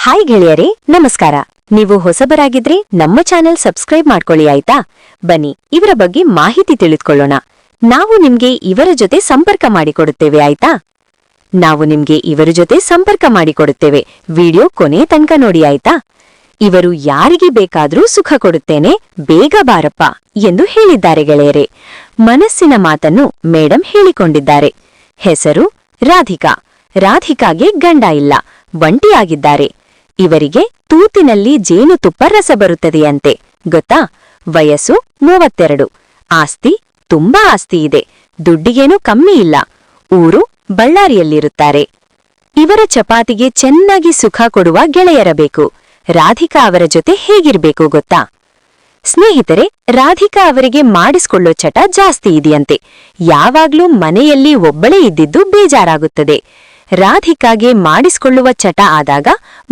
Hi ಗೆಳೆಯರೇ, ನಮಸ್ಕಾರ. ನೀವು ಹೊಸಬರಾಗಿದ್ರೆ ನಮ್ಮ ಚಾನೆಲ್ ಸಬ್ಸ್ಕ್ರೈಬ್ ಮಾಡ್ಕೊಳ್ಳಿ ಆಯ್ತಾ. ಬನ್ನಿ ಇವರ ಬಗ್ಗೆ ಮಾಹಿತಿ ತಿಳಿದುಕೊಳ್ಳೋಣ. ನಾವು ನಿಮ್ಗೆ ಇವರ ಜೊತೆ ಸಂಪರ್ಕ ಮಾಡಿಕೊಡುತ್ತೇವೆ ಆಯ್ತಾ. ವಿಡಿಯೋ ಕೊನೆ ತನಕ ನೋಡಿ ಆಯ್ತಾ. ಇವರು ಯಾರಿಗೆ ಬೇಕಾದ್ರೂ ಸುಖ ಕೊಡುತ್ತೇನೆ, ಬೇಗ ಬಾರಪ್ಪ ಎಂದು ಹೇಳಿದ್ದಾರೆ ಗೆಳೆಯರೇ. ಮನಸ್ಸಿನ ಮಾತನ್ನು ಮೇಡಂ ಹೇಳಿಕೊಂಡಿದ್ದಾರೆ. ಹೆಸರು ರಾಧಿಕಾ. ರಾಧಿಕಾಗೆ ಗಂಡ ಇಲ್ಲ, ಒಂಟಿಯಾಗಿದ್ದಾರೆ. ಇವರಿಗೆ ತೂತಿನಲ್ಲಿ ಜೇನುತುಪ್ಪ ರಸ ಬರುತ್ತದೆಯಂತೆ, ಗೊತ್ತಾ. ವಯಸ್ಸು 32. ಆಸ್ತಿ ತುಂಬಾ ಆಸ್ತಿ ಇದೆ, ದುಡ್ಡಿಗೇನೂ ಕಮ್ಮಿ ಇಲ್ಲ. ಊರು ಬಳ್ಳಾರಿಯಲ್ಲಿರುತ್ತಾರೆ. ಇವರ ಚಪಾತಿಗೆ ಚೆನ್ನಾಗಿ ಸುಖ ಕೊಡುವ ಗೆಳೆಯರಬೇಕು. ರಾಧಿಕಾ ಅವರ ಜೊತೆ ಹೇಗಿರ್ಬೇಕು ಗೊತ್ತಾ. ಸ್ನೇಹಿತರೆ, ರಾಧಿಕಾ ಅವರಿಗೆ ಮಾಡಿಸ್ಕೊಳ್ಳೋ ಚಟ ಜಾಸ್ತಿ ಇದೆಯಂತೆ. ಯಾವಾಗ್ಲೂ ಮನೆಯಲ್ಲಿ ಒಬ್ಬಳೇ ಇದ್ದಿದ್ದು ಬೇಜಾರಾಗುತ್ತದೆ. ರಾಧಿಕಾಗೆ ಮಾಡಿಸ್ಕೊಳ್ಳುವ ಚಟ ಆದಾಗ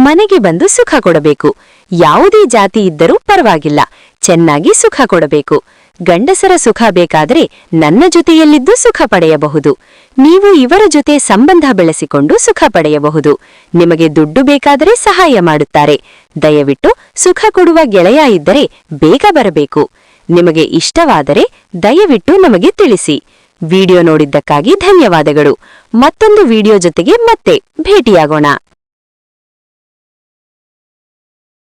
ಮನೆಗೆ ಬಂದು ಸುಖ ಕೊಡಬೇಕು. ಯಾವುದೇ ಜಾತಿ ಇದ್ದರೂ ಪರವಾಗಿಲ್ಲ, ಚೆನ್ನಾಗಿ ಸುಖ ಕೊಡಬೇಕು. ಗಂಡಸರ ಸುಖ ಬೇಕಾದರೆ ನನ್ನ ಜೊತೆಯಲ್ಲಿದ್ದು ಸುಖ ಪಡೆಯಬಹುದು. ನೀವು ಇವರ ಜೊತೆ ಸಂಬಂಧ ಬೆಳೆಸಿಕೊಂಡು ಸುಖ ಪಡೆಯಬಹುದು. ನಿಮಗೆ ದುಡ್ಡು ಬೇಕಾದರೆ ಸಹಾಯ ಮಾಡುತ್ತಾರೆ. ದಯವಿಟ್ಟು ಸುಖ ಕೊಡುವ ಗೆಳೆಯ ಇದ್ದರೆ ಬೇಗ ಬರಬೇಕು. ನಿಮಗೆ ಇಷ್ಟವಾದರೆ ದಯವಿಟ್ಟು ನಮಗೆ ತಿಳಿಸಿ. ವಿಡಿಯೋ ನೋಡಿದ್ದಕ್ಕಾಗಿ ಧನ್ಯವಾದಗಳು. ಮತ್ತೊಂದು ವಿಡಿಯೋ ಜೊತೆಗೆ ಮತ್ತೆ ಭೇಟಿಯಾಗೋಣ.